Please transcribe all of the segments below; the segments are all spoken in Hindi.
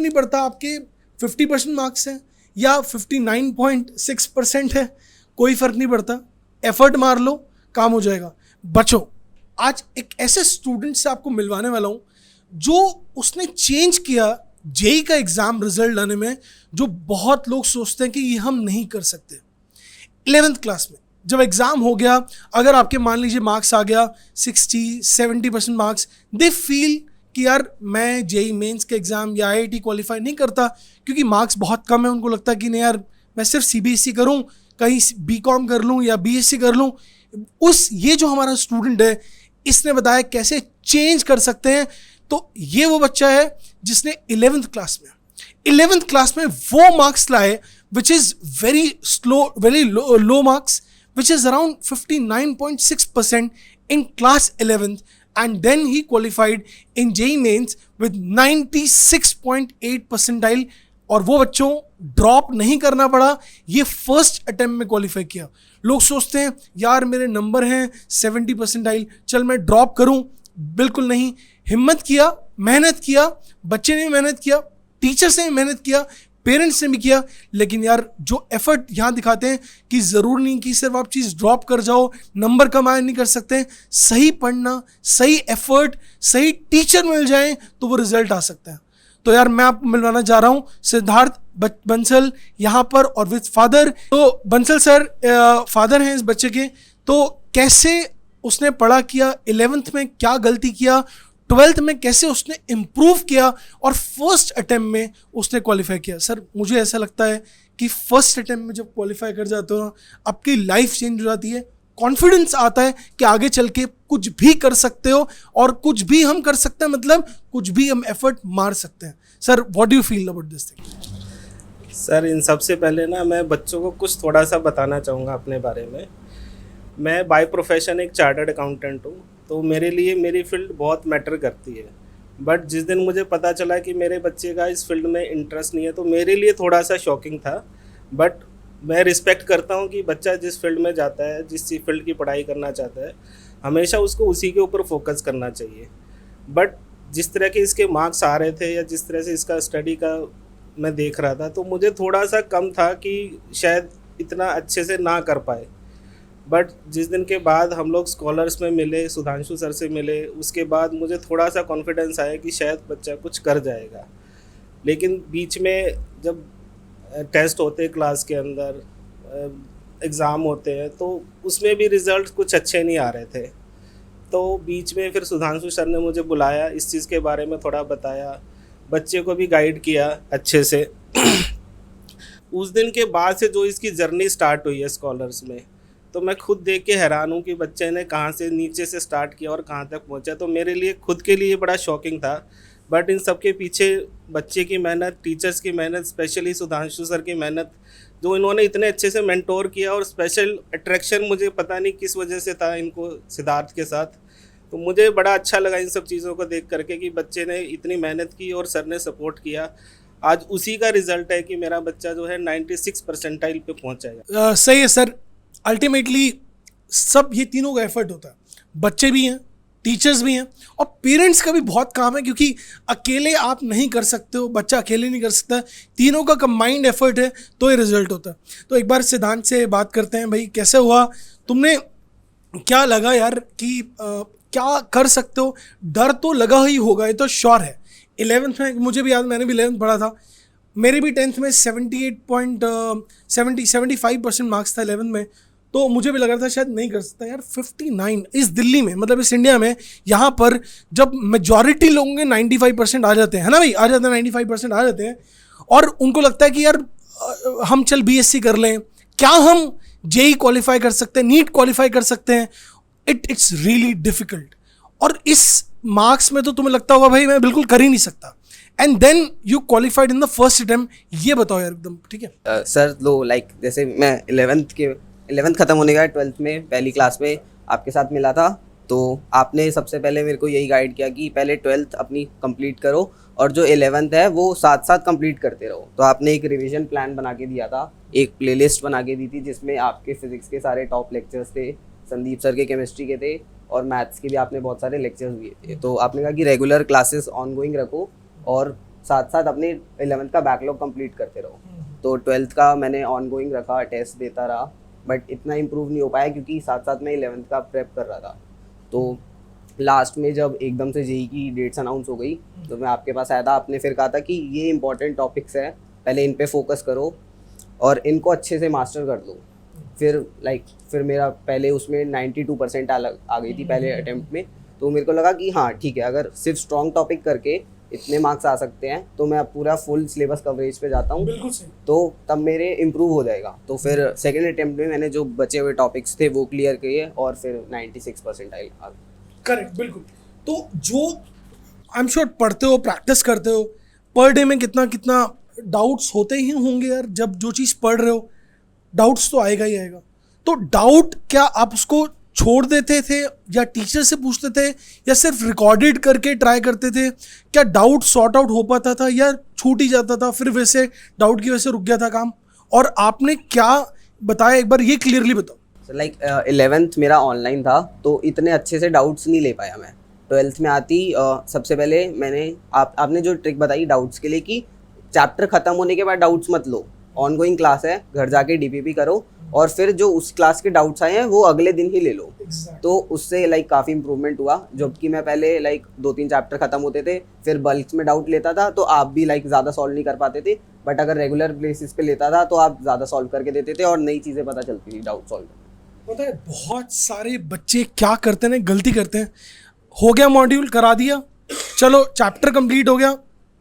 नहीं पड़ता आपके 50% मार्क्स हैं या 59.6% है, कोई फर्क नहीं पड़ता, एफर्ट मार लो, काम हो जाएगा। बच्चों, आज एक ऐसे स्टूडेंट से आपको मिलवाने वाला हूँ जो उसने चेंज किया जेई का एग्जाम रिजल्ट लाने में, जो बहुत लोग सोचते हैं कि ये हम नहीं कर सकते। 11th क्लास में जब एग्जाम हो गया, अगर आपके मान लीजिए मार्क्स आ गया 60-70% मार्क्स, दे फील कि यार मैं जेई मेंस के एग्जाम या आईआईटी क्वालिफाई नहीं करता क्योंकि मार्क्स बहुत कम है। उनको लगता है कि नहीं यार, मैं सिर्फ सीबीएसई करूं, कहीं बीकॉम कर लूं या बीएससी कर लूं। ये जो हमारा स्टूडेंट है, इसने बताया कैसे चेंज कर सकते हैं। तो ये वो बच्चा है जिसने 11th क्लास में वो मार्क्स लाए which is very low marks, which is around 59.6% in class 11th, and then he qualified in JEE Mains with 96.8 percentile। और वो बच्चों ड्रॉप नहीं करना पड़ा, ये फर्स्ट अटेम्प्ट में क्वालिफाई किया। लोग सोचते हैं यार मेरे नंबर हैं 70 परसेंटाइल, चल मैं ड्रॉप करूं, बिल्कुल नहीं। हिम्मत किया, मेहनत किया, बच्चे ने भी मेहनत किया, टीचर्स ने भी मेहनत किया, पेरेंट्स ने भी किया। लेकिन यार जो एफर्ट यहाँ दिखाते हैं कि ज़रूर नहीं कि सिर्फ आप चीज़ ड्रॉप कर जाओ, नंबर कमाए नहीं कर सकते। सही पढ़ना, सही एफर्ट, सही टीचर मिल जाए तो वो रिजल्ट आ सकता है। तो यार मैं आपको मिलवाना जा रहा हूँ सिद्धार्थ बंसल यहाँ पर और विद फादर। तो बंसल सर फादर हैं इस बच्चे के। तो कैसे उसने पढ़ा किया, 11th में क्या गलती किया, 12th में कैसे उसने इम्प्रूव किया और फर्स्ट अटेम्प्ट में उसने क्वालिफाई किया। सर मुझे ऐसा लगता है कि फर्स्ट अटेम्प्ट में जब क्वालिफाई कर जाते हो ना, आपकी लाइफ चेंज हो जाती है, कॉन्फिडेंस आता है कि आगे चल के कुछ भी कर सकते हो और कुछ भी हम कर सकते हैं, मतलब कुछ भी हम एफर्ट मार सकते हैं। Sir what do you feel about this thing? Sir इन सबसे पहले ना मैं बच्चों को कुछ थोड़ा सा बताना चाहूँगा अपने बारे में। मैं बाय प्रोफेशन एक चार्टर्ड अकाउंटेंट हूँ, तो मेरे लिए मेरी फील्ड बहुत मैटर करती है। बट जिस दिन मुझे पता चला कि मेरे बच्चे का इस फील्ड में इंटरेस्ट नहीं है, तो मेरे लिए थोड़ा सा शॉकिंग था। बट मैं रिस्पेक्ट करता हूँ कि बच्चा जिस फील्ड में जाता है, जिस फील्ड की पढ़ाई करना चाहता है, हमेशा उसको उसी के ऊपर फोकस करना चाहिए। बट जिस तरह के इसके मार्क्स आ रहे थे या जिस तरह से इसका स्टडी का मैं देख रहा था, तो मुझे थोड़ा सा कम था कि शायद इतना अच्छे से ना कर पाए। बट जिस दिन के बाद हम लोग स्कॉलर्स में मिले, सुधांशु सर से मिले, उसके बाद मुझे थोड़ा सा कॉन्फिडेंस आया कि शायद बच्चा कुछ कर जाएगा। लेकिन बीच में जब टेस्ट होते हैं क्लास के अंदर, एग्ज़ाम होते हैं, तो उसमें भी रिज़ल्ट कुछ अच्छे नहीं आ रहे थे। तो बीच में फिर सुधांशु सर ने मुझे बुलाया, इस चीज़ के बारे में थोड़ा बताया, बच्चे को भी गाइड किया अच्छे से। उस दिन के बाद से जो इसकी जर्नी स्टार्ट हुई है स्कॉलर्स में, तो मैं खुद देख के हैरान हूँ कि बच्चे ने कहाँ से नीचे से स्टार्ट किया और कहाँ तक पहुँचा। तो मेरे लिए खुद के लिए बड़ा शॉकिंग था। बट इन सब के पीछे बच्चे की मेहनत, टीचर्स की मेहनत, स्पेशली सुधांशु सर की मेहनत, जो इन्होंने इतने अच्छे से मेंटोर किया। और स्पेशल अट्रैक्शन मुझे पता नहीं किस वजह से था इनको सिद्धार्थ के साथ। तो मुझे बड़ा अच्छा लगा इन सब चीज़ों को देख करके कि बच्चे ने इतनी मेहनत की और सर ने सपोर्ट किया। आज उसी का रिजल्ट है कि मेरा बच्चा जो है 96 परसेंटाइल पे पहुँचा है। सही है सर। अल्टीमेटली सब ये तीनों का एफर्ट होता है, बच्चे भी हैं, टीचर्स भी हैं और पेरेंट्स का भी बहुत काम है, क्योंकि अकेले आप नहीं कर सकते हो, बच्चा अकेले नहीं कर सकता, तीनों का कंबाइंड एफर्ट है तो ये रिजल्ट होता है। तो एक बार सिद्धांत से बात करते हैं, भाई कैसे हुआ, तुमने क्या लगा यार कि क्या कर सकते हो? डर तो लगा ही होगा, ये तो श्योर है। 11th में मुझे भी याद, मैंने भी 11th पढ़ा था, मेरे भी 10th में 75% मार्क्स था 11th में। तो मुझे भी लग रहा था शायद नहीं कर सकता यार। 59 इस दिल्ली में, मतलब इस इंडिया में, यहाँ पर जब मेजॉरिटी लोगों के 95% आ जाते हैं, है ना भाई, आ जाते हैं 95% आ जाते हैं, और उनको लगता है कि यार हम चल बीएससी कर लें, क्या हम जेई क्वालिफाई कर सकते हैं, नीट क्वालिफाई कर सकते हैं, इट्स रियली डिफिकल्ट। और इस मार्क्स में तो तुम्हें लगता होगा भाई मैं बिल्कुल कर ही नहीं सकता, and then you qualified in the first attempt. ये बताओ यार एकदम ठीक है। सर लो लाइक जैसे मैं 11th ख़त्म होने का 12th में पहली क्लास में आपके साथ मिला था, तो आपने सबसे पहले मेरे को यही गाइड किया कि पहले 12th अपनी कंप्लीट करो और जो 11th है वो साथ साथ कंप्लीट करते रहो। तो आपने एक रिवीजन प्लान बना के दिया था, एक प्लेलिस्ट बना के दी थी जिसमें आपके फिजिक्स के सारे टॉप लेक्चर्स थे, संदीप सर के केमिस्ट्री के थे और मैथ्स के भी आपने बहुत सारे लेक्चर्स दिए थे। तो आपने कहा कि रेगुलर क्लासेस ऑनगोइंग रखो और साथ साथ अपने 11th का बैकलॉग कंप्लीट करते रहो। तो 12th का मैंने ऑन गोइंग रखा, टेस्ट देता रहा, बट इतना इम्प्रूव नहीं हो पाया क्योंकि साथ साथ मैं 11th का प्रेप कर रहा था। तो लास्ट में जब एकदम से जेई की डेट्स अनाउंस हो गई तो मैं आपके पास आया था। आपने फिर कहा था कि ये इंपॉर्टेंट टॉपिक्स हैं, पहले इन पे फोकस करो और इनको अच्छे से मास्टर कर लो। फिर मेरा पहले उसमें 92% आ गई थी पहले अटेम्प्ट में। तो मेरे को लगा कि हाँ ठीक है, अगर सिर्फ स्ट्रॉन्ग टॉपिक करके इतने मार्क्स आ सकते हैं तो मैं अब पूरा फुल सिलेबस कवरेज पे जाता हूँ, बिल्कुल सही। तो तब मेरे इम्प्रूव हो जाएगा। तो फिर सेकेंड अटेम्प्ट में मैंने जो बचे हुए टॉपिक्स थे वो क्लियर किए और फिर 96% आ गए। करेक्ट, बिल्कुल। तो जो आई एम श्योर पढ़ते हो, प्रैक्टिस करते हो, पर डे में कितना कितना डाउट्स होते ही होंगे यार। जब जो चीज़ पढ़ रहे हो डाउट्स तो आएगा ही आएगा। तो डाउट क्या आप उसको छोड़ देते थे या टीचर से पूछते थे या सिर्फ रिकॉर्डेड करके ट्राई करते थे? क्या डाउट सॉर्ट आउट हो पाता था या छूट ही जाता था, फिर वैसे डाउट की वजह से रुक गया था काम? और आपने क्या बताया, एक बार ये क्लियरली बताओ। लाइक 11th मेरा ऑनलाइन था तो इतने अच्छे से डाउट्स नहीं ले पाया मैं। 12th में आती सबसे पहले मैंने आपने जो ट्रिक बताई डाउट्स के लिए कि चैप्टर ख़त्म होने के बाद डाउट्स मत लो, ऑनगोइंग क्लास है, घर जाके डीपीपी करो और फिर जो उस क्लास के डाउट्स आए हैं वो अगले दिन ही ले लो। तो उससे लाइक काफ़ी इंप्रूवमेंट हुआ। जबकि मैं पहले लाइक 2-3 चैप्टर खत्म होते थे फिर बल्क में डाउट लेता था तो आप भी लाइक ज़्यादा सॉल्व नहीं कर पाते थे, बट अगर रेगुलर बेसिस पे लेता था तो आप ज़्यादा सॉल्व करके देते थे और नई चीज़ें पता चलती थी डाउट सॉल्व। पता है बहुत सारे बच्चे क्या करते हैं, गलती करते हैं। हो गया मॉड्यूल, करा दिया, चलो चैप्टर कंप्लीट हो गया,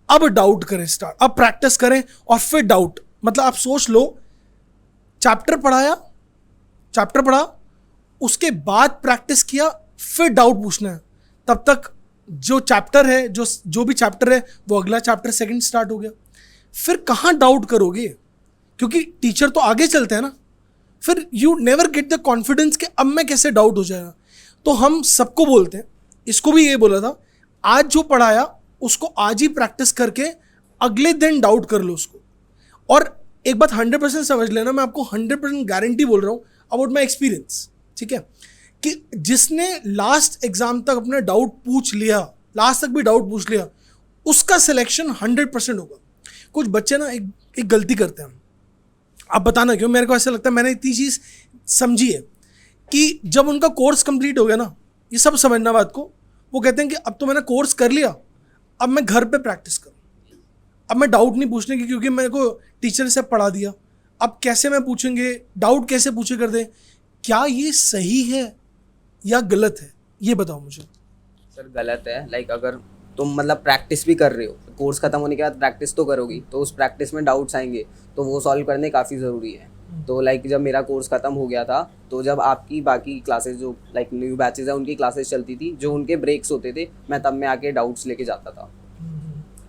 अब डाउट करें स्टार्ट, अब प्रैक्टिस करें और फिर डाउट। मतलब आप सोच लो, चैप्टर पढ़ा, उसके बाद प्रैक्टिस किया, फिर डाउट पूछना है। तब तक जो चैप्टर है, जो भी चैप्टर है वो अगला चैप्टर सेकंड स्टार्ट हो गया। फिर कहाँ डाउट करोगे, क्योंकि टीचर तो आगे चलते हैं ना। फिर you never get the confidence कि अब मैं कैसे डाउट हो जाएगा। तो हम सबको बोलते हैं, इसको भी ये बोला था, आज जो पढ़ाया उसको आज ही प्रैक्टिस करके अगले दिन डाउट कर लो उसको। और एक बात 100% समझ लेना, मैं आपको 100% गारंटी बोल रहा हूँ अबाउट माई एक्सपीरियंस, ठीक है, कि जिसने लास्ट एग्जाम तक अपना डाउट पूछ लिया, लास्ट तक भी डाउट पूछ लिया, उसका सिलेक्शन 100% होगा। कुछ बच्चे ना एक गलती करते हैं, आप बताना क्यों, मेरे को ऐसा लगता है, मैंने इतनी चीज़ समझी है कि जब उनका कोर्स कंप्लीट हो गया ना, ये सब समझना बात को, वो कहते हैं कि अब तो मैंने कोर्स कर लिया, अब मैं घर पे प्रैक्टिस करूँ, अब मैं डाउट नहीं पूछने की क्योंकि मेरे को टीचर से पढ़ा दिया, अब कैसे मैं पूछेंगे, डाउट कैसे पूछे कर दे। क्या ये सही है या गलत है, ये बताओ मुझे। सर गलत है। लाइक अगर तुम मतलब प्रैक्टिस भी कर रहे हो, कोर्स खत्म होने के बाद प्रैक्टिस तो करोगी, तो उस प्रैक्टिस में डाउट्स आएंगे तो वो सॉल्व करने काफ़ी ज़रूरी है। तो लाइक जब मेरा कोर्स खत्म हो गया था तो जब आपकी बाकी क्लासेस जो लाइक न्यू बैचेज है उनकी क्लासेस चलती थी, जो उनके ब्रेक्स होते थे, मैं तब में आके डाउट्स लेके जाता था।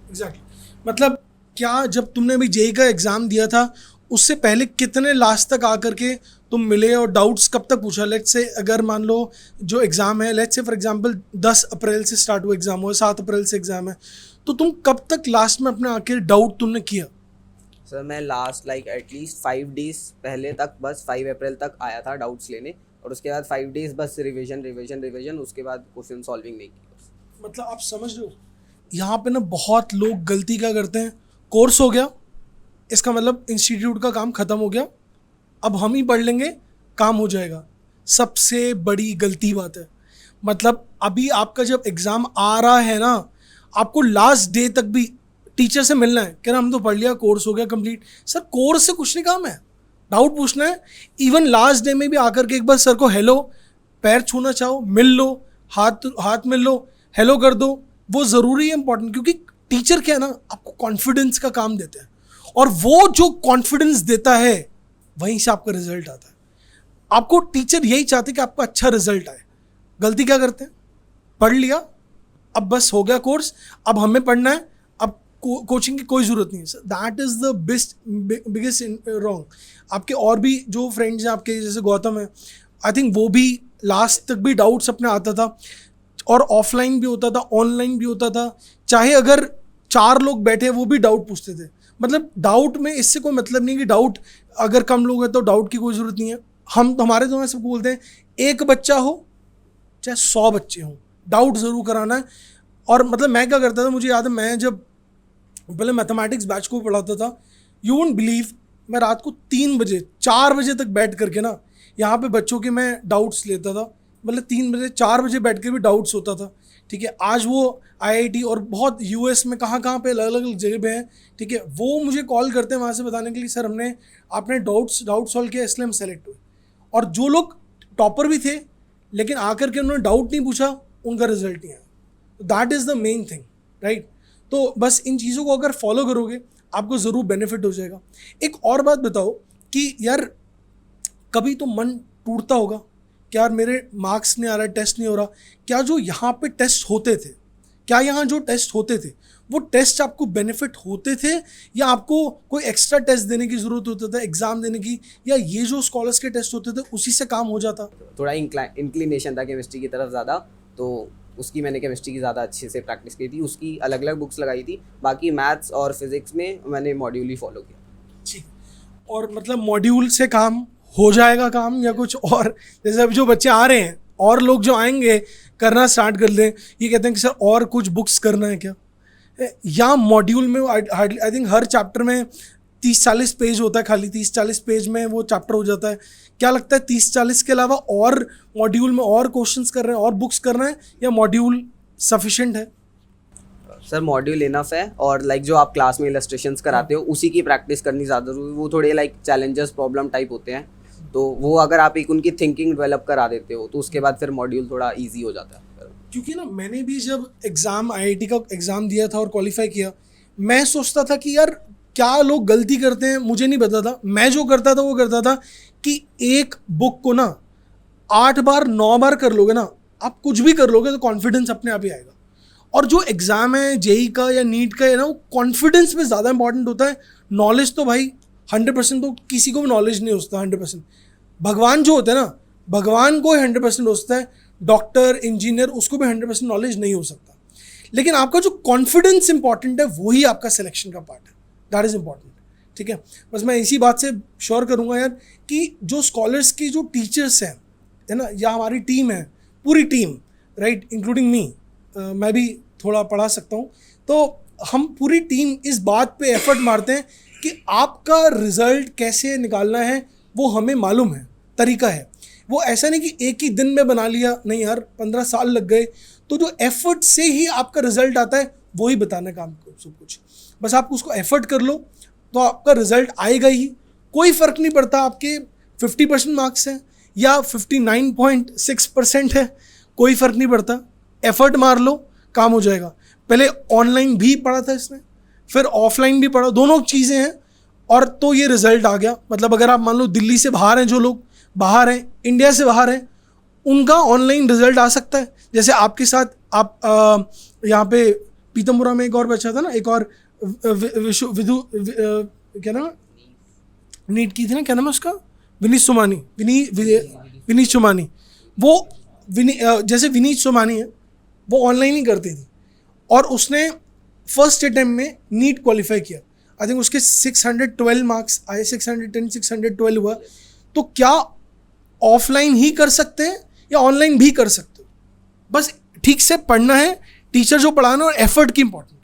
एग्जैक्टली। मतलब क्या जब तुमने अभी जेई का एग्ज़ाम दिया था उससे पहले कितने लास्ट तक आकर के तुम मिले और डाउट्स कब तक पूछा? लेट्स से अगर मान लो जो एग्ज़ाम है, लेट्स से फॉर एग्जांपल 10 अप्रैल से स्टार्ट हुआ एग्ज़ाम हो, 7 अप्रैल से एग्ज़ाम है, तो तुम कब तक लास्ट में अपने आके डाउट तुमने किया? सर मैं लास्ट लाइक एटलीस्ट 5 डेज पहले तक बस 5 अप्रैल तक आया था डाउट्स लेने, और उसके बाद 5 डेज बस रिविजन, उसके बाद क्वेश्चन सॉल्विंग नहीं की। मतलब आप समझ रहे हो, यहाँ पे ना बहुत लोग गलती क्या करते हैं, कोर्स हो गया, इसका मतलब इंस्टीट्यूट का काम ख़त्म हो गया, अब हम ही पढ़ लेंगे, काम हो जाएगा। सबसे बड़ी गलती बात है। मतलब अभी आपका जब एग्ज़ाम आ रहा है ना, आपको लास्ट डे तक भी टीचर से मिलना है, कह रहा हम तो पढ़ लिया, कोर्स हो गया कंप्लीट। सर कोर्स से कुछ नहीं काम है, डाउट पूछना है। इवन लास्ट डे में भी आकर के एक बार सर को हेलो, पैर छूना चाहो मिल लो, हाथ मिल लो, हेलो कर दो, वो ज़रूरी है, इंपॉर्टेंट। क्योंकि टीचर क्या है ना, आपको कॉन्फिडेंस का काम देते हैं, और वो जो कॉन्फिडेंस देता है वहीं से आपका रिजल्ट आता है। आपको टीचर यही चाहते कि आपका अच्छा रिजल्ट आए। गलती क्या करते हैं, पढ़ लिया, अब बस हो गया कोर्स, अब हमें पढ़ना है, अब कोचिंग की कोई ज़रूरत नहीं है। That is the biggest wrong. आपके और भी जो फ्रेंड्स हैं आपके, जैसे गौतम है, आई थिंक वो भी लास्ट तक भी डाउट्स अपने आता था, और ऑफलाइन भी होता था, ऑनलाइन भी होता था, चाहे अगर 4 लोग बैठे वो भी डाउट पूछते थे। मतलब डाउट में इससे कोई मतलब नहीं कि डाउट अगर कम लोग हैं तो डाउट की कोई ज़रूरत नहीं है। हम हमारे तो सबको बोलते हैं, एक बच्चा हो चाहे 100 बच्चे हों, डाउट ज़रूर कराना है। और मतलब मैं क्या करता था, मुझे याद है, मैं जब पहले मैथमेटिक्स बैच को पढ़ाता था, यू वोंट बिलीव, मैं रात को 3 बजे 4 बजे तक बैठ करके ना यहाँ पे बच्चों के मैं डाउट्स लेता था, मतलब 3 बजे 4 बजे बैठ के भी डाउट्स होता था, ठीक है। आज वो आईआईटी और बहुत यूएस में कहाँ कहाँ पे अलग अलग जगह पे हैं, ठीक है, वो मुझे कॉल करते हैं वहाँ से बताने के लिए, सर हमने आपने डाउट सॉल्व किया इसलिए हम सेलेक्ट हुए। और जो लोग टॉपर भी थे लेकिन आकर के उन्होंने डाउट नहीं पूछा, उनका रिजल्ट नहीं आया। That is the main thing, right. तो बस इन चीज़ों को अगर फॉलो करोगे आपको ज़रूर बेनिफिट हो जाएगा। एक और बात बताओ कि यार कभी तो मन टूटता होगा कि यार मेरे मार्क्स नहीं आ रहा, टेस्ट नहीं हो रहा। क्या जो यहाँ पे टेस्ट होते थे, क्या यहाँ जो टेस्ट होते थे वो टेस्ट आपको बेनिफिट होते थे, या आपको कोई एक्स्ट्रा टेस्ट देने की ज़रूरत होता था एग्ज़ाम देने की, या ये जो स्कॉलर्स के टेस्ट होते थे उसी से काम हो जाता? थोड़ा इंक्लिनेशन था केमिस्ट्री की तरफ ज़्यादा, तो उसकी मैंने केमिस्ट्री की ज़्यादा अच्छे से प्रैक्टिस की थी, उसकी अलग अलग बुक्स लगाई थी। बाकी मैथ्स और फिज़िक्स में मैंने मॉड्यूल ही फॉलो किया। ठीक। और मतलब मॉड्यूल से काम हो जाएगा काम, या कुछ और? जैसे अभी जो बच्चे आ रहे हैं और लोग जो आएंगे करना स्टार्ट कर दें, ये कहते हैं कि सर और कुछ बुक्स करना है क्या, या मॉड्यूल में आई थिंक हर चैप्टर में 30-40 पेज होता है, खाली 30-40 पेज में वो चैप्टर हो जाता है। क्या लगता है 30-40 के अलावा और मॉड्यूल में और क्वेश्चंस कर रहे हैं और बुक्स करना है, या मॉड्यूल सफिशिएंट है? सर मॉड्यूल इनफ है, और लाइक जो आप क्लास में इलस्ट्रेशंस कराते हो उसी की प्रैक्टिस करनी ज़्यादा जरूरी। वो थोड़े लाइक चैलेंजेस प्रॉब्लम टाइप होते हैं, तो वो अगर आप एक उनकी थिंकिंग डेवलप करा देते हो तो उसके बाद फिर मॉड्यूल थोड़ा ईजी हो जाता है। क्योंकि ना मैंने भी जब एग्ज़ाम आईआईटी का एग्ज़ाम दिया था और क्वालिफाई किया, मैं सोचता था कि यार क्या लोग गलती करते हैं मुझे नहीं पता था। मैं जो करता था वो करता था कि एक बुक को ना 8 बार 9 बार कर लोगे ना, आप कुछ भी कर लोगे तो कॉन्फिडेंस अपने आप ही आएगा। और जो एग्ज़ाम है जेई का या नीट का है ना, वो कॉन्फिडेंस में ज़्यादा इंपॉर्टेंट होता है। नॉलेज तो भाई 100% तो किसी को भी नॉलेज नहीं होता 100%। भगवान जो होता है ना, भगवान को 100% होता है, डॉक्टर इंजीनियर उसको भी 100% नॉलेज नहीं हो सकता। लेकिन आपका जो कॉन्फिडेंस इंपॉर्टेंट है वही आपका सिलेक्शन का पार्ट है, दैट इज़ इंपॉर्टेंट, ठीक है। बस मैं इसी बात से श्योर करूँगा यार कि जो स्कॉलर्स की जो टीचर्स हैं, है ना, या हमारी टीम है, पूरी टीम, राइट, इंक्लूडिंग मी, मैं भी थोड़ा पढ़ा सकता हूँ, तो हम पूरी टीम इस बात पे एफर्ट मारते हैं कि आपका रिज़ल्ट कैसे निकालना है वो हमें मालूम है, तरीका है। वो ऐसा नहीं कि एक ही दिन में बना लिया, नहीं यार 15 साल लग गए। तो जो एफर्ट से ही आपका रिजल्ट आता है वही बताने का आपको सब कुछ। बस आप उसको एफर्ट कर लो तो आपका रिजल्ट आएगा ही। कोई फ़र्क नहीं पड़ता आपके 50% मार्क्स हैं या 59.6% है, कोई फ़र्क नहीं पड़ता। एफर्ट मार लो, काम हो जाएगा। पहले ऑनलाइन भी पढ़ा था इसने, फिर ऑफलाइन भी पढ़ा, दोनों चीज़ें हैं, और तो ये रिज़ल्ट आ गया। मतलब अगर आप मान लो दिल्ली से बाहर हैं, जो लोग बाहर हैं, इंडिया से बाहर हैं, उनका ऑनलाइन रिजल्ट आ सकता है। जैसे आपके साथ आप यहाँ पे पीतमपुरा में एक और बच्चा था ना, एक और क्या नाम, नीट की थी ना, क्या नाम है उसका, विनीत सोमानी, विनीत सोमानी। वो जैसे विनीत सोमानी है, वो ऑनलाइन ही करती थी और उसने फर्स्ट अटेम्प्ट में नीट क्वालिफाई किया। आई थिंक उसके 612 मार्क्स आए, 610 612 हुआ। तो क्या ऑफलाइन ही कर सकते हैं या ऑनलाइन भी कर सकते हो? बस ठीक से पढ़ना है, टीचर जो पढ़ाना, और एफर्ट की इंपॉर्टेंट है।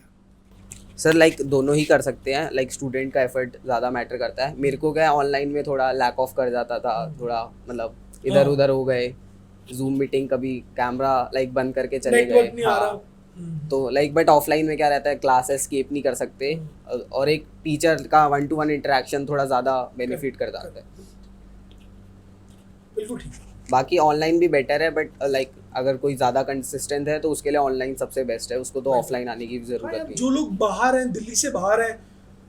सर लाइक दोनों ही कर सकते हैं, लाइक स्टूडेंट का एफर्ट ज़्यादा मैटर करता है। मेरे को क्या ऑनलाइन में थोड़ा लैक ऑफ कर जाता था, थोड़ा मतलब इधर उधर हो गए, जूम मीटिंग कभी कैमरा लाइक बंद करके चले गए, हाँ। तो लाइक बट ऑफलाइन में क्या रहता है, क्लासेस स्किप नहीं कर सकते, और एक टीचर का 1-to-1 इंटरेक्शन थोड़ा ज़्यादा बेनिफिट कर जाता है। बिल्कुल ठीक। बाकी ऑनलाइन भी बेटर है, बट लाइक अगर कोई ज़्यादा कंसिस्टेंट है तो उसके लिए ऑनलाइन सबसे बेस्ट है, उसको तो ऑफलाइन आने की ज़रूरत नहीं। जो लोग बाहर हैं, दिल्ली से बाहर हैं,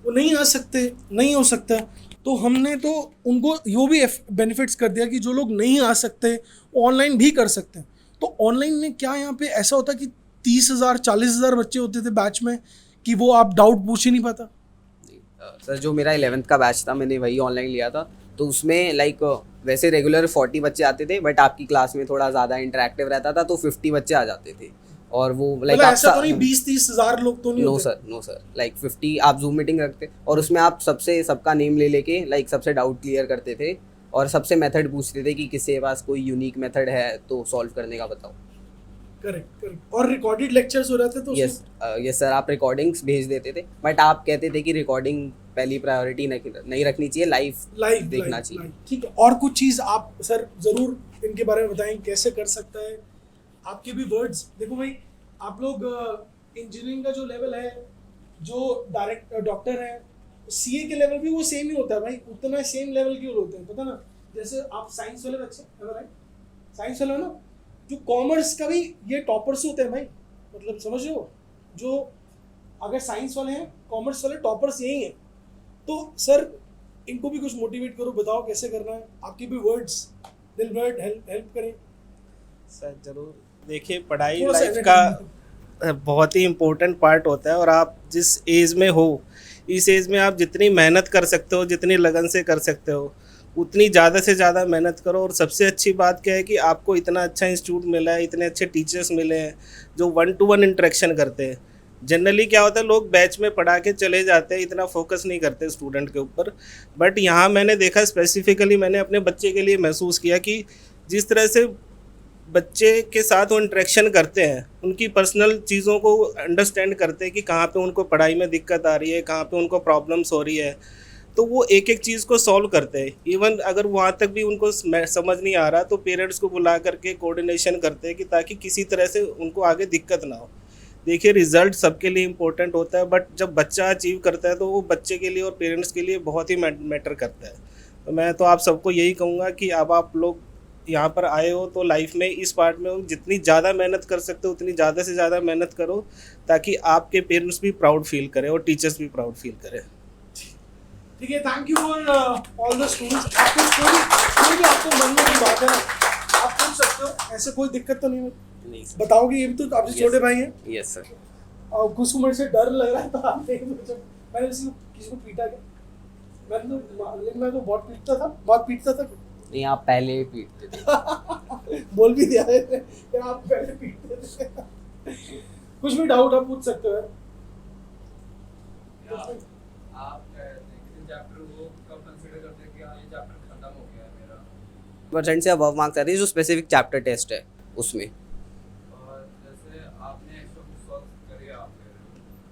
वो नहीं आ सकते, नहीं हो सकता, तो हमने तो उनको यो भी बेनिफिट्स कर दिया कि जो लोग नहीं आ सकते वो ऑनलाइन भी कर सकते हैं। तो ऑनलाइन में क्या यहाँ पे ऐसा होता कि 30,000 40,000 बच्चे होते थे बैच में कि वो आप डाउट पूछ ही नहीं पाता? सर जो मेरा 11th का बैच था मैंने वही ऑनलाइन लिया था, तो उसमें लाइक वैसे रेगुलर 40 बच्चे आते थे, बट आपकी क्लास में थोड़ा ज़्यादा इंटरेक्टिव रहता था तो 50 बच्चे आ जाते थे। और वो लाइक ऐसा तो नहीं 20-30 हज़ार लोग तो नहीं होते? नो सर लाइक 50 आप जूम मीटिंग रखते और उसमें आप सबका नेम ले लेके लाइक सबसे डाउट क्लियर करते थे और सबसे मेथड पूछते थे कि किसी के पास कोई यूनिक मेथड है तो सॉल्व करने का बताओ। करेक्ट। और रिकॉर्डेड लेक्चर्स हो रहे थे तो यस यस सर, आप रिकॉर्डिंग्स भेज देते थे, बट आप कहते थे कि रिकॉर्डिंग पहली प्रायोरिटी नहीं रखनी चाहिए, लाइव देखना चाहिए। ठीक है। और कुछ चीज़ आप सर ज़रूर इनके बारे में बताएं, कैसे कर सकता है? आपके भी वर्ड्स देखो भाई, आप लोग इंजीनियरिंग का जो लेवल है, जो डायरेक्ट डॉक्टर है, सीए के लेवल भी वो सेम ही होता है भाई, उतना सेम लेवल के होते हैं, पता ना? जैसे आप साइंस वाले बच्चे राइट, साइंस वाले हो ना, जो कॉमर्स का भी ये टॉपर्स होते हैं भाई, मतलब समझ रहे हो? जो अगर साइंस वाले हैं, कॉमर्स वाले टॉपर्स यही हैं। तो सर इनको भी कुछ मोटिवेट करो, बताओ कैसे करना है, आपके भी वर्ड्स दिल वर्ड हेल्प करें सर। जरूर देखिए, पढ़ाई थोड़ा सा लाइफ का बहुत ही इम्पोर्टेंट पार्ट होता है, और आप जिस एज में हो, इस एज में आप जितनी मेहनत कर सकते हो, जितनी लगन से कर सकते हो, उतनी ज़्यादा से ज़्यादा मेहनत करो। और सबसे अच्छी बात क्या है कि आपको इतना अच्छा इंस्टीट्यूट मिला है, इतने अच्छे टीचर्स मिले हैं जो 1-to-1 इंटरेक्शन करते हैं। जनरली क्या होता है, लोग बैच में पढ़ा के चले जाते हैं, इतना फोकस नहीं करते स्टूडेंट के ऊपर। बट यहाँ मैंने देखा, स्पेसिफिकली मैंने अपने बच्चे के लिए महसूस किया कि जिस तरह से बच्चे के साथ वो इंटरेक्शन करते हैं, उनकी पर्सनल चीज़ों को अंडरस्टैंड करते हैं कि कहाँ पे उनको पढ़ाई में दिक्कत आ रही है, कहाँ पे उनको प्रॉब्लम्स हो रही है, तो वो एक एक चीज़ को सॉल्व करते हैं। इवन अगर वहाँ तक भी उनको समझ नहीं आ रहा तो पेरेंट्स को बुला करके कोऑर्डिनेशन करते हैं कि ताकि किसी तरह से उनको आगे दिक्कत ना हो। देखिए, रिजल्ट सबके लिए इम्पोर्टेंट होता है, बट जब बच्चा अचीव करता है तो वो बच्चे के लिए और पेरेंट्स के लिए बहुत ही मैटर करता है। तो मैं तो आप सबको यही कहूँगा कि अब आप लोग यहाँ पर आए हो तो लाइफ में इस पार्ट में जितनी ज़्यादा मेहनत कर सकते हो उतनी ज़्यादा से ज़्यादा मेहनत करो, ताकि आपके पेरेंट्स भी प्राउड फील करें और टीचर्स भी प्राउड फील करें। ठीक है। Thank you for all the students. आपको कोई भी आपको मन में कोई बात है आप पूछ सकते हो, ऐसे कोई दिक्कत तो नहीं है? नहीं सर। बताओगे, ये भी तो आपसे छोटे भाई हैं। Yes sir. और कुछ को मेरे से डर लग रहा है तो आपने मैंने किसी को पीटा क्या? मैं तो बहुत पीटता था। नहीं, आप पहले ही पीटते थे। बोल भी दिया है कि आप पहले पीटते थे। कुछ भी डाउट आप पूछ सकते हो यार। आप चैप्टर वो कब कंसीडर करते हैं कि हाँ ये चैप्टर खत्म हो गया है मेरा? % से अबव मार्क्स आते हैं जो स्पेसिफिक चैप्टर टेस्ट है उसमें। और जैसे आपने एक्स्ट्रा बुक सॉल्व करी आप कह रहे हो,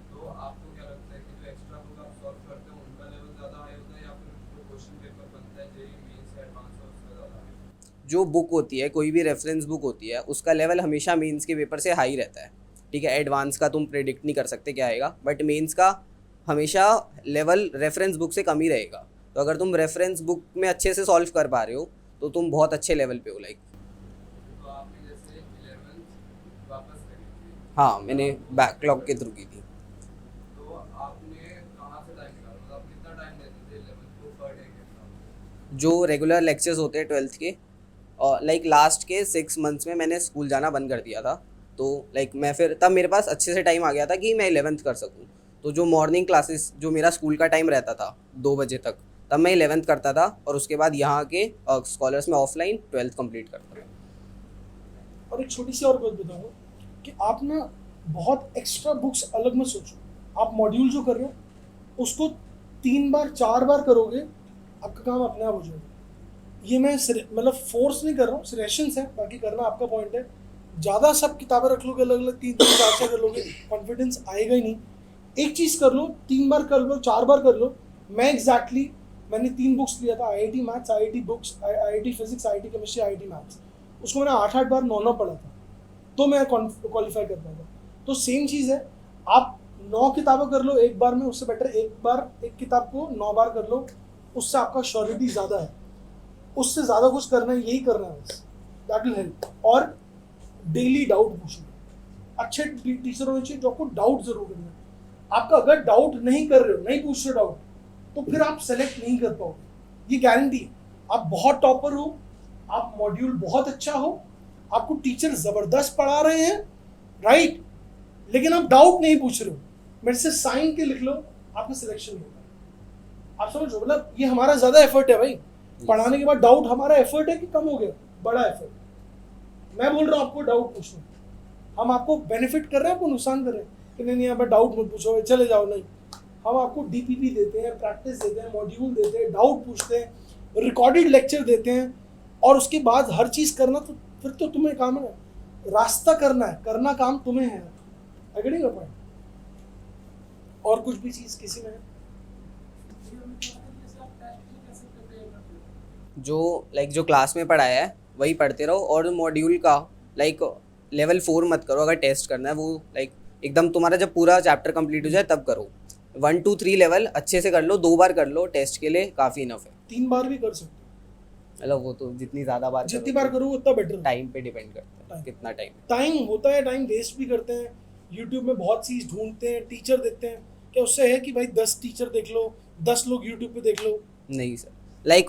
तो आपको क्या लगता है कि जो एक्स्ट्रा बुक आप सॉल्व करते हो उनका लेवल ज़्यादा हाई होता है, या फिर जो क्वेश्चन पेपर बनता है जेईई मेंस या एडवांस है उसका ज़्यादा हाई? जो बुक होती है, कोई भी रेफरेंस बुक होती है, उसका लेवल हमेशा मेंस के पेपर से हाई रहता है। ठीक है, एडवांस का तुम प्रेडिक्ट नहीं कर सकते क्या आएगा, बट मेंस का हमेशा लेवल रेफरेंस बुक से कम ही रहेगा। तो अगर तुम रेफरेंस बुक में अच्छे से सॉल्व कर पा रहे हो तो तुम बहुत अच्छे लेवल पे हो। लाइक तो आपने जैसे 11th वापस करी थी, हाँ, मैंने बैकलॉग के थ्रू की थी। तो आपने कहाँ से टाइम निकाला, मतलब आप कितना टाइम देते थे 11th को पर डे के हिसाब? जो रेगुलर लेक्चर्स होते हैं 12th के, और लाइक लास्ट के 6 मंथ्स में मैंने स्कूल जाना बंद कर दिया था। तो लाइक मैं फिर तब मेरे पास अच्छे से टाइम आ गया था कि मैं 11th कर सकूँ। तो जो मॉर्निंग क्लासेस, जो मेरा स्कूल का टाइम रहता था 2 बजे तक, तब मैं 11th करता था, और उसके बाद यहाँ के स्कॉलर्स में ऑफलाइन 12th कंप्लीट करता था। और एक छोटी सी और बात बताऊंगा कि आप ना बहुत एक्स्ट्रा बुक्स अलग मत सोचो। आप मॉड्यूल जो कर रहे हो उसको 3 बार 4 बार करोगे, आपका काम अपने आप हो जाएगा। ये मैं मतलब फोर्स नहीं कर रहा हूँ, सजेशंस है, बाकी करना आपका पॉइंट है। ज़्यादा सब किताबें रख लोगे अलग अलग, 3-3 4 कर लोगे, कॉन्फिडेंस आएगा ही नहीं। एक चीज़ कर लो, 3 बार कर लो, 4 बार कर लो। मैं मैंने 3 बुक्स लिया था, IIT maths, IIT books, IIT physics, IIT chemistry, IIT maths. उसको मैंने 8-8 बार 9-9 पढ़ा था, तो मैं क्वालिफाई कर पाऊंगा। तो सेम चीज़ है, आप 9 किताबें कर लो एक बार में, उससे बेटर एक किताब को 9 बार कर लो, उससे आपका श्योरिटी ज़्यादा है। उससे ज़्यादा कुछ करना है, यही करना है बस, दैट विल हेल्प। और डेली डाउट पूछना, अच्छे टीचर होने चाहिए जो आपको डाउट जरूर करना है। आपका अगर डाउट नहीं कर रहे हो, नहीं पूछ रहे डाउट, तो फिर आप सेलेक्ट नहीं कर पाओगे, ये गारंटी है। आप बहुत टॉपर हो, आप मॉड्यूल बहुत अच्छा हो, आपको टीचर जबरदस्त पढ़ा रहे हैं, राइट, लेकिन आप डाउट नहीं पूछ रहे हो, मेरे से साइन के लिख लो, आपका सिलेक्शन होगा। आप समझो, मतलब ये हमारा ज्यादा एफर्ट है भाई, पढ़ाने के बाद डाउट हमारा एफर्ट है कि कम हो गया, बड़ा एफर्ट। मैं बोल रहा हूँ आपको डाउट पूछो, हम आपको बेनिफिट कर रहे हैं, आपको नुकसान कर रहे हैं कि नहीं यहाँ पर डाउट मत पूछो, चले जाओ, नहीं। हम आपको DPP देते हैं, प्रैक्टिस देते हैं, मॉड्यूल देते हैं, डाउट पूछते हैं, रिकॉर्डेड लेक्चर देते हैं, और उसके बाद हर चीज़ करना, तो फिर तो तुम्हें काम है। रास्ता करना है, करना काम तुम्हें है। अगली का पॉइंट और कुछ भी चीज किसी में है? जो क्लास में पढ़ाया है वही पढ़ते रहो, और मॉड्यूल का लेवल 4 मत करो अगर टेस्ट करना है, वो एकदम तुम्हारा जब पूरा चैप्टर कंप्लीट हो जाए तब करो। 1 2 3 लेवल अच्छे से कर लो, 2 बार कर लो, टेस्ट के लिए काफ़ी इनफ है। 3 बार भी कर सकते हो, मतलब वो तो जितनी ज़्यादा बार जितनी बार करो उतना बेटर। टाइम पे डिपेंड करता है कितना टाइम होता है, टाइम वेस्ट भी करते हैं। यूट्यूब में बहुत चीज ढूंढते हैं, टीचर देखते हैं, क्या उससे है कि भाई 10 टीचर देख लो, 10 लोग यूट्यूब पे देख लो? नहीं सर,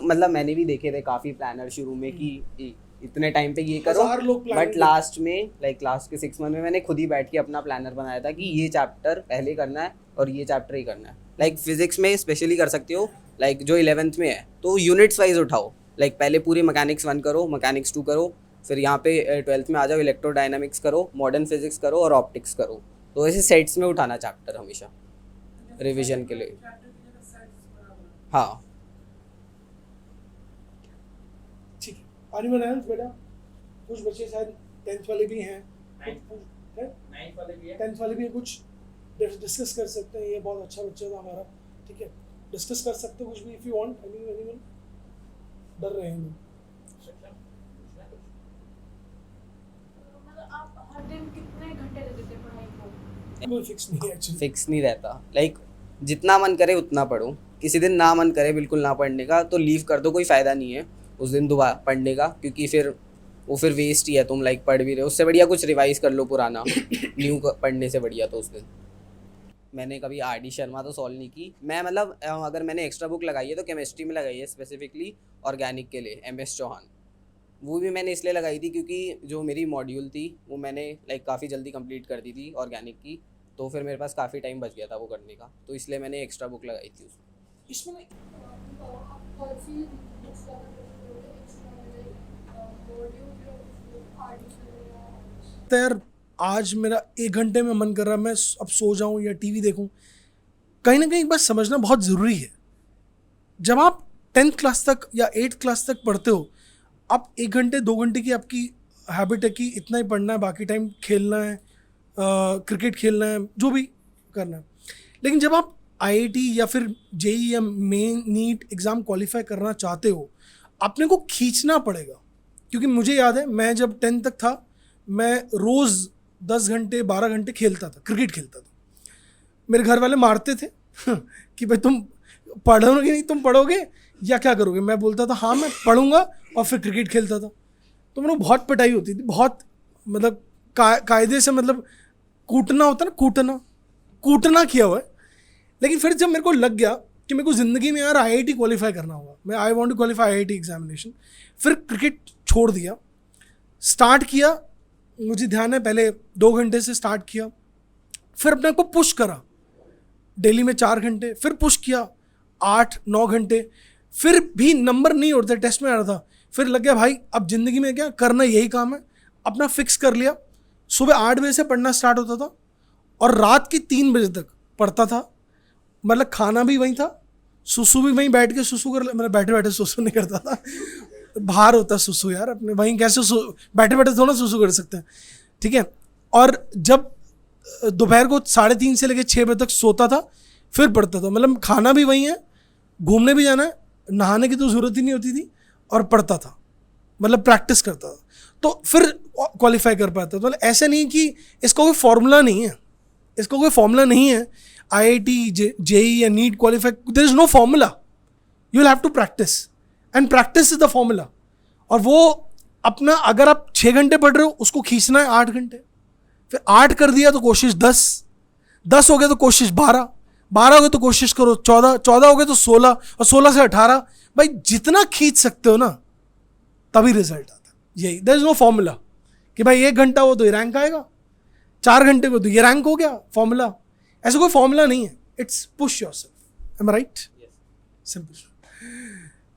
मतलब मैंने भी देखे थे काफ़ी प्लानर शुरू में कि इतने टाइम पे ये करो, 1000 लोग planning बट लास्ट में क्लास के 6 मंथ में मैंने खुद ही बैठ के अपना प्लानर बनाया था कि ये चैप्टर पहले करना है और ये चैप्टर ही करना है। फिजिक्स में स्पेशली कर सकते हो, जो 11th में है तो यूनिट्स वाइज उठाओ, पहले पूरी मैकेनिक्स 1 करो, मैकेनिक्स 2 करो, फिर यहाँ पे 12th में आ जाओ, इलेक्ट्रोडायनामिक्स करो, मॉडर्न फिजिक्स करो और ऑप्टिक्स करो। तो ऐसे सेट्स में उठाना चैप्टर हमेशा रिवीजन के लिए। हाँ ठीक है। एनीवन एल्स बेटा? कुछ बच्चे शायद 10th वाले भी हैं, 9th वाले भी है, 10th वाले भी हैं, कुछ डिस्कस कर सकते हैं। ये बहुत अच्छा बच्चा था हमारा, ठीक है, डिस्कस कर सकते हो कुछ भी इफ यू वांट। एनीवन? डर रहे हैं लोग? मतलब आप हर दिन कितने घंटे दे देते हैं पढ़ाई को? कोई फिक्स नहीं है एक्चुअली, फिक्स नहीं रहता। जितना मन करे उतना पढ़ो, किसी दिन ना मन करे बिल्कुल ना पढ़ने का तो लीव कर दो, कोई फ़ायदा नहीं है उस दिन दोबारा पढ़ने का, क्योंकि फिर वेस्ट ही है। तुम पढ़ भी रहे हो, उससे बढ़िया कुछ रिवाइज कर लो पुराना न्यू पढ़ने से बढ़िया। तो उस दिन मैंने कभी RD शर्मा तो सॉल्व नहीं की मैं, अगर मैंने एक्स्ट्रा बुक लगाई है तो केमिस्ट्री में लगाई है, स्पेसिफिकली ऑर्गेनिक के लिए MS चौहान। वो भी मैंने इसलिए लगाई थी क्योंकि जो मेरी मॉड्यूल थी वो मैंने काफ़ी जल्दी कंप्लीट कर दी थी ऑर्गेनिक की, तो फिर मेरे पास काफ़ी टाइम बच गया था वो करने का, तो इसलिए मैंने एक्स्ट्रा बुक लगाई थी उसमें। इसमें तो यार आज मेरा 1 घंटे में मन कर रहा है मैं अब सो जाऊं या टीवी देखूं। कहीं ना कहीं बस समझना बहुत ज़रूरी है, जब आप 10th क्लास तक या 8th क्लास तक पढ़ते हो, आप 1 घंटे 2 घंटे की आपकी हैबिट है कि इतना ही पढ़ना है, बाकी टाइम खेलना है, क्रिकेट खेलना है, जो भी करना है। लेकिन जब आप IIT या फिर JEE या मेन नीट एग्ज़ाम क्वालिफाई करना चाहते हो, अपने को खींचना पड़ेगा। क्योंकि मुझे याद है मैं जब 10th तक था, मैं रोज़ 10 घंटे 12 घंटे खेलता था, क्रिकेट खेलता था। मेरे घर वाले मारते थे कि भाई तुम पढ़ोगे नहीं, तुम पढ़ोगे या क्या करोगे? मैं बोलता था हाँ मैं पढ़ूंगा, और फिर क्रिकेट खेलता था। तो मेरे को बहुत पिटाई होती थी, बहुत कायदे से कूटना होता ना, कूटना किया हुआ है। लेकिन फिर जब मेरे को लग गया कि मेरे को ज़िंदगी में यार IIT क्वालिफाई करना होगा, मैं I want to qualify IIT examination, फिर क्रिकेट छोड़ दिया, स्टार्ट किया। मुझे ध्यान है पहले 2 घंटे से स्टार्ट किया, फिर अपने को पुश करा डेली में 4 घंटे, फिर पुश किया 8-9 घंटे, फिर भी नंबर नहीं उड़ते, टेस्ट में आ रहा था। फिर लग गया भाई अब ज़िंदगी में क्या करना, यही काम है। अपना फिक्स कर लिया, सुबह 8 बजे से पढ़ना स्टार्ट होता था और रात की 3 बजे तक पढ़ता था। खाना भी वहीं था, सुसु भी वहीं बैठ के सुसु कर, बैठे बैठे सुसु नहीं करता था, बाहर होता सुसु यार, अपने वहीं कैसे बैठे बैठे थोड़ा सुसु कर सकते हैं, ठीक है। और जब दोपहर को 3:30 से लेकर 6 बजे तक सोता था, फिर पढ़ता था। खाना भी वहीं है, घूमने भी जाना है, नहाने की तो ज़रूरत ही नहीं होती थी, और पढ़ता था, प्रैक्टिस करता था, तो फिर क्वालिफाई कर पाता था। ऐसा नहीं कि इसका कोई फॉर्मूला नहीं है, IIT JEE या NEET qualify, there is no formula, you will have to practise, and practice is the formula. और वो अपना, अगर आप 6 घंटे पढ़ रहे हो, उसको खींचना है 8 घंटे, फिर 8 कर दिया तो कोशिश 10 हो गया तो कोशिश 12 हो गया तो कोशिश करो 14 हो गया तो 16, और 16 से 18। भाई जितना खींच सकते हो ना, तभी रिजल्ट आता है। यही, देयर इज नो फॉर्मूला कि भाई 1 घंटा हो तो ये रैंक आएगा, 4 घंटे को तो ये रैंक हो गया, फॉर्मूला ऐसा कोई फॉर्मूला नहीं है। It's push yourself, am I right? Simple.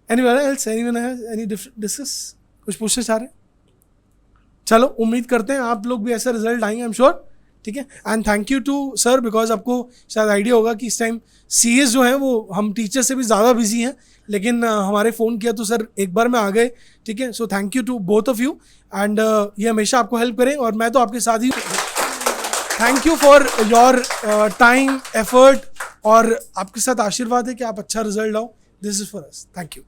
Anyone else, anyone has any discuss, कुछ पूछना चाह रहे हैं? चलो, उम्मीद करते हैं आप लोग भी ऐसा रिजल्ट आएंगे, आई एम श्योर, ठीक है। And thank you too sir, because आपको शायद आइडिया होगा कि इस टाइम CS जो है वो हम टीचर से भी ज़्यादा बिजी हैं, लेकिन हमारे फ़ोन किया तो सर एक बार में आ गए, ठीक है। So thank you to both of you and ये हमेशा आपको हेल्प करें और मैं तो आपके साथ ही। Thank you for your time effort और आपके साथ आशीर्वाद है कि आप अच्छा रिजल्ट लाओ। This is for us. Thank you.